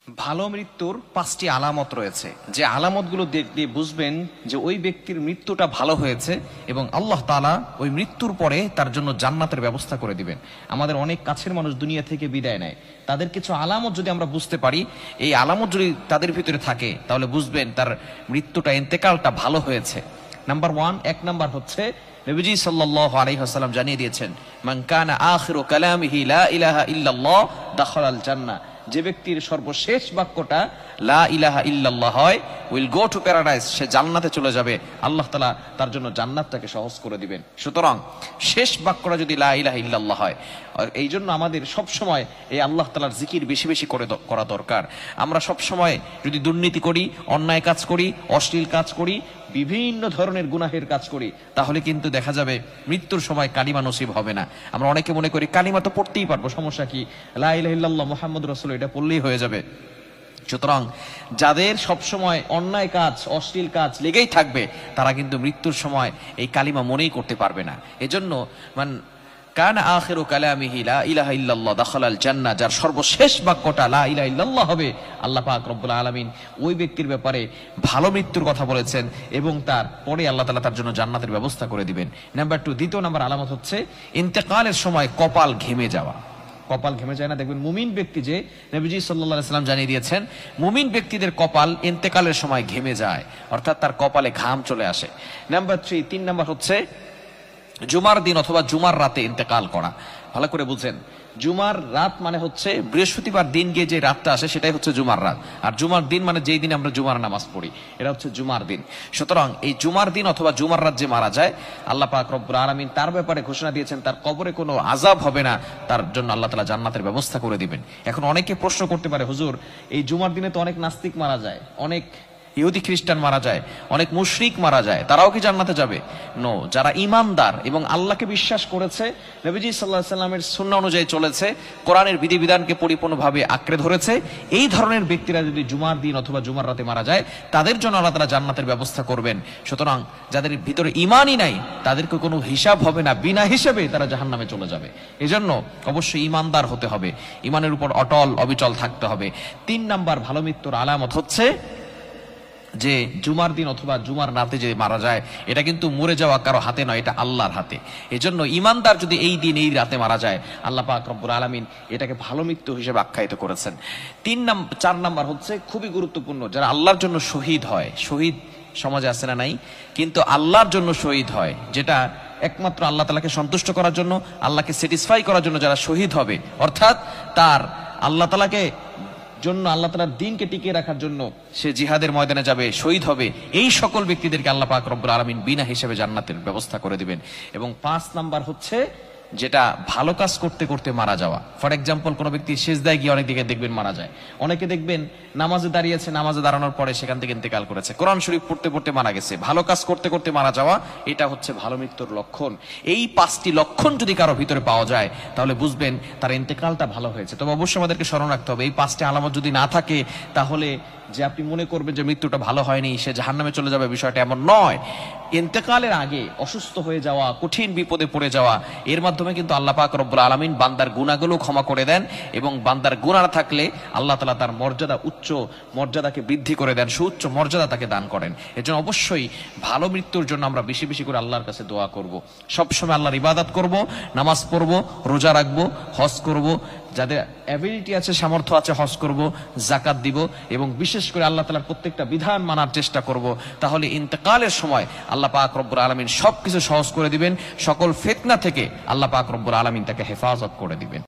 ভালো মৃত্যুর 5টি আলামত রয়েছে, যে আলামতগুলো দেখলে বুঝবেন যে ওই ব্যক্তির মৃত্যুটা ভালো হয়েছে এবং আল্লাহ তাআলা ওই মৃত্যুর পরে তার জন্য জান্নাতের ব্যবস্থা করে দিবেন। আমাদের অনেক কাছের মানুষ দুনিয়া থেকে বিদায় নেয়, তাদের কিছু আলামত যদি আমরা বুঝতে পারি, এই আলামত যদি তাদের ভিতরে থাকে, তাহলে বুঝবেন তার মৃত্যুটা, ইন্তেকালটা ভালো হয়েছে। নাম্বার 1, 1 নাম্বার হচ্ছে নবীজি সাল্লাল্লাহু আলাইহি ওয়াসাল্লাম জানিয়ে দিয়েছেন, মান কানা আখিরু কালামিহি লা ইলাহা ইল্লাল্লাহ দাখালাল জান্নাহ। যে ব্যক্তির সর্বশেষ বাক্যটা লা ইলাহা ইল্লাল্লাহ হয়, উইল গো টু প্যারাডাইস, সে জান্নাতে চলে যাবে, আল্লাহ তাআলা তার জন্য জান্নাতটাকে সহজ করে দিবেন। সুতরাং শেষ বাক্যটা যদি লা ইলাহা ইল্লাল্লাহ হয়, আর এই জন্য আমাদের সব সময় এই আল্লাহ তাআলার জিকির বেশি বেশি করা দরকার। আমরা সব সময় যদি দুর্নীতি করি, অন্যায় কাজ করি, অশ্লীল কাজ করি, বিভিন্ন ধরনের গুনাহের কাজ করি, তাহলে কিন্তু দেখা যাবে মৃত্যুর সময় কালিমা নসিব হবে না। আমরা অনেকে মনে করি কালিমা তো পড়তেই পারবো, সমস্যা কি, লা ইলাহা ইল্লাল্লাহ মুহাম্মাদুর রাসূলুল্লাহ এটা পড়লেই হয়ে যাবে। সুতরাং যাদের সব সময় অন্যায় কাজ, অশ্লীল কাজ লেগেই থাকবে, তারা কিন্তু মৃত্যুর সময় এই কালিমা মনেই করতে পারবে না। এজন্য কানা আখিরু কালামিহি লা ইলাহা ইল্লাল্লাহ দাখালাল জান্নাহ, যার সর্বশেষ বাক্যটা লা ইলাহা ইল্লাল্লাহ হবে, আল্লাহ পাক রব্বুল আলামিন ওই ব্যক্তির ব্যাপারে ভালো মৃত্যুর কথা বলেছেন এবং তার পরে আল্লাহ তাআলা তার জন্য জান্নাতের ব্যবস্থা করে দিবেন। নাম্বার 2, দ্বিতীয় নাম্বার আলামত হচ্ছে ইন্তেকালের সময় কপাল ঘেমে যাওয়া। কপাল ঘেমে যায় না, দেখবেন মুমিন ব্যক্তি, যে নবীজি সাল্লাল্লাহু আলাইহি ওয়াসাল্লাম জানিয়ে দিয়েছেন, মুমিন ব্যক্তিদের কপাল ইন্তেকালের সময় ঘেমে যায়, অর্থাৎ তার কপালে ঘাম চলে আসে। নাম্বার 3 নাম্বার হচ্ছে জুমার দিন অথবা জুমার রাতে ইন্তেকাল করা। ভালো করে বুঝেন, জুমার রাত মানে হচ্ছে বৃহস্পতিবার দিন গিয়ে যে রাতটা আসে সেটাই হচ্ছে জুমার রাত, আর জুমার দিন মানে যেই দিন আমরা জুমার নামাজ পড়ি, এটা হচ্ছে জুমার দিন। সুতরাং এই জুমার দিন অথবা জুমার রাত যে মারা যায়, আল্লাহ পাক রব্বুল আলামিন তার ব্যাপারে ঘোষণা দিয়েছেন তার কবরে কোনো আযাব হবে না, তার জন্য আল্লাহ তাআলা জান্নাতের ব্যবস্থা করে দিবেন। এখন অনেকে প্রশ্ন করতে পারে, হুজুর এই জুমার দিনে তো অনেক নাস্তিক মারা যায়, অনেক ইহুদি খ্রিস্টান মারা যায়, অনেক মুশরিক মারা যায়, তারাও কি জান্নাতে যাবে? নো, যারা ঈমানদার এবং আল্লাহকে বিশ্বাস করেছে, নবীজি সাল্লাল্লাহু আলাইহি ওয়াসাল্লামের সুন্নাহ অনুযায়ী চলেছে, কোরআনের বিধিবিধানকে পরিপূর্ণভাবে আঁকড়ে ধরেছে, এই ধরনের ব্যক্তিরা যদি জুমার দিন অথবা জুমার রাতে মারা যায়, তাদের জন্য আল্লাহ তাআলা জান্নাতের ব্যবস্থা করবেন। সুতরাং যাদের ভিতরে ঈমানই নাই, তাদেরকে কোনো হিসাব হবে না, বিনা হিসাবে তারা জাহান্নামে চলে যাবে। এজন্য অবশ্যই ঈমানদার হতে হবে, ঈমানের উপর অটল অবিচল থাকতে হবে। 3 নাম্বার ভালো মৃত্যুর আলামত হচ্ছে যে জুমার দিন অথবা জুমার রাতে যে মারা যায়, এটা কিন্তু মরে যাওয়া কারো হাতে নয়, এটা আল্লাহর হাতে। এজন্য ঈমানদার যদি এই দিন এই রাতে মারা যায়, আল্লাহ পাক রব্বুল আলামিন এটাকে ভালো মৃত্যু হিসেবে আখ্যায়িত করেছেন। 4 নাম্বার হচ্ছে খুবই গুরুত্বপূর্ণ, যারা আল্লাহর জন্য শহীদ হয়। শহীদ সমাজে আছে না নাই, কিন্তু আল্লাহর জন্য শহীদ হয়, যেটা একমাত্র আল্লাহ তাআলাকে সন্তুষ্ট করার জন্য, আল্লাহকে স্যাটিসফাই করার জন্য যারা শহীদ হবে, অর্থাৎ তার আল্লাহ তাআলাকে জন্য, আল্লাহ তাআলার দ্বীনকে টিকিয়ে রাখার জন্য সে জিহাদের ময়দানে যাবে, শহীদ হবে, এই সকল ব্যক্তিদেরকে আল্লাহ পাক রব্বুল আলামিন বিনা হিসেবে জান্নাতের ব্যবস্থা করে দিবেন। এবং 5 নাম্বার হচ্ছে যেটা ভালো কাজ করতে করতে মারা যাওয়া। ফর এক্সাম্পল, কোনো ব্যক্তি সিজদায় গিয়ে অনেক দিকে দেখবেন মারা যায়, অনেকে দেখবেন নামাজে দাঁড়িয়েছে, নামাজে দাঁড়ানোর পরে সেখান থেকে ইন্তেকাল করেছে, কোরআন শরীফ পড়তে পড়তে মারা গেছে। ভালো কাজ করতে করতে মারা যাওয়া, এটা হচ্ছে ভালো মৃত্যুর লক্ষণ। এই 5টি লক্ষণ যদি কারো ভিতরে পাওয়া যায়, তাহলে বুঝবেন তার ইন্তেকালটা ভালো হয়েছে। তবে অবশ্যই আমাদেরকে স্মরণ রাখতে হবে, এই 5টি আলামত যদি না থাকে, তাহলে যে আপনি মনে করবেন যে মৃত্যুটা ভালো হয়নি, সে জাহান্নামে চলে যাবে, বিষয়টা এমন নয়। ইন্তেকালের আগে অসুস্থ হয়ে যাওয়া, কঠিন বিপদে পড়ে যাওয়া, এর মাধ্যমে কিন্তু আল্লাহ পাক রব্বুল আলামিন বান্দার গুনাহগুলো ক্ষমা করে দেন, এবং বান্দার গুনাহ থাকলে আল্লাহ তাআলা তার মর্যাদা, উচ্চ মর্যাদাকে বৃদ্ধি করে দেন, সুউচ্চ মর্যাদা তাকে দান করেন। এজন্য অবশ্যই ভালো মৃত্যুর জন্য আমরা বেশি বেশি করে আল্লাহর কাছে দোয়া করব, সবসময় আল্লাহর ইবাদত করব, নামাজ পড়ব, রোজা রাখব, হজ করব, যাদের অ্যাবিলিটি আছে, সামর্থ্য আছে, হজ করব, যাকাত দিব, এবং বিশেষ করে আল্লাহ তাআলার প্রত্যেকটা বিধান মানার চেষ্টা করব। তাহলে ইন্তেকালের সময় আল্লাহ পাক রব্বুল আলামিন সবকিছু সহজ করে দিবেন, সকল ফিতনা থেকে আল্লাহ পাক রব্বুল আলামিন তাকে হেফাজত করে দিবেন।